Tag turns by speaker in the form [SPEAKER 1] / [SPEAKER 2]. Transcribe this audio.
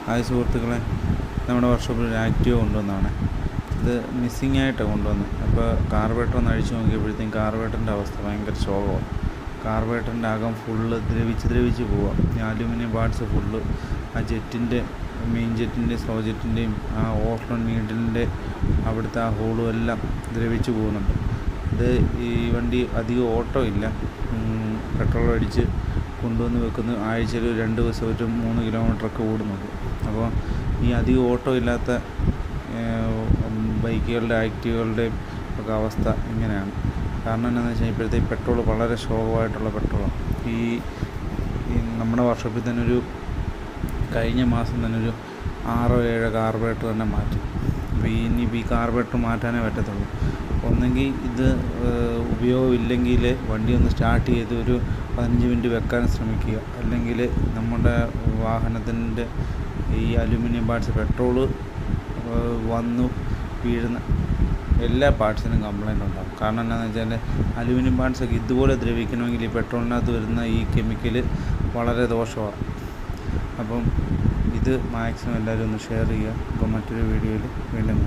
[SPEAKER 1] Hi സുഹൃത്തുക്കളെ, നമ്മുടെ വർക്ക്ഷോപ്പിൽ ഒരു ആക്റ്റീവ കൊണ്ടുവന്നതാണ്. ഇത് മിസ്സിങ് ആയിട്ട് കൊണ്ടുവന്നത്. അപ്പോൾ കാർബറേറ്റർ ഒന്ന് അഴിച്ചു നോക്കിയപ്പോഴത്തേക്കും കാർബറേറ്ററിൻ്റെ അവസ്ഥ ഭയങ്കര ശോകമാണ്. കാർബറേറ്ററിൻ്റെ അകം ഫുള്ള് ദ്രവിച്ച് പോവുക. ഈ അലുമിനിയം പാർട്സ് ഫുള്ള് ആ ജെറ്റിൻ്റെ മെയിൻ ജെറ്റിൻ്റെയും സ്ലോ ജെറ്റിൻ്റെയും ആ ഓഫ്ലൺ നീഡിലിൻ്റെ അവിടുത്തെ ആ ഹോളും എല്ലാം ദ്രവിച്ച് പോകുന്നുണ്ട്. ഇത് ഈ വണ്ടി അധികം ഓട്ടോ ഇല്ല. പെട്രോൾ അടിച്ച് കൊണ്ടുവന്ന് വെക്കുന്ന ആഴ്ചയിൽ 2 ദിവസം ഒരു 3 കിലോമീറ്ററൊക്കെ ഓടുന്നുള്ളൂ. അപ്പോൾ ഈ അധികം ഓട്ടോ ഇല്ലാത്ത ബൈക്കുകളുടെ ആക്റ്റീവകളുടെയും ഒക്കെ അവസ്ഥ ഇങ്ങനെയാണ്. കാരണം എന്താണെന്ന് വെച്ചാൽ ഇപ്പോഴത്തെ പെട്രോൾ വളരെ ശോകമായിട്ടുള്ള പെട്രോളാണ്. ഈ നമ്മുടെ വർക്ക്ഷോപ്പിൽ തന്നെ കഴിഞ്ഞ മാസം തന്നെ ഒരു 6-7 കാർബറേറ്റർ തന്നെ മാറ്റി. അപ്പോൾ ഇനിയിപ്പോൾ ഈ കാർബറേറ്റർ മാറ്റാനേ പറ്റത്തുള്ളൂ. ഒന്നെങ്കിൽ ഇത് ഉപയോഗമില്ലെങ്കിൽ വണ്ടി ഒന്ന് സ്റ്റാർട്ട് ചെയ്ത് ഒരു 15 മിനിറ്റ് വെക്കാൻ ശ്രമിക്കുക. അല്ലെങ്കിൽ നമ്മുടെ വാഹനത്തിൻ്റെ ഈ അലുമിനിയം പാർട്സ് പെട്രോള് വന്നു വീഴുന്ന എല്ലാ പാർട്സിനും കംപ്ലൈൻ്റ് ഉണ്ടാകും. കാരണം എന്താണെന്ന് വെച്ചാൽ അലുമിനിയം പാർട്സൊക്കെ ഇതുപോലെ ദ്രവിക്കണമെങ്കിൽ ഈ പെട്രോളിനകത്ത് വരുന്ന ഈ കെമിക്കൽ വളരെ ദോഷമാണ്. അപ്പം ഇത് മാക്സിമം എല്ലാവരും ഒന്ന് ഷെയർ ചെയ്യുക. അപ്പോൾ മറ്റൊരു വീഡിയോയിൽ വീണ്ടും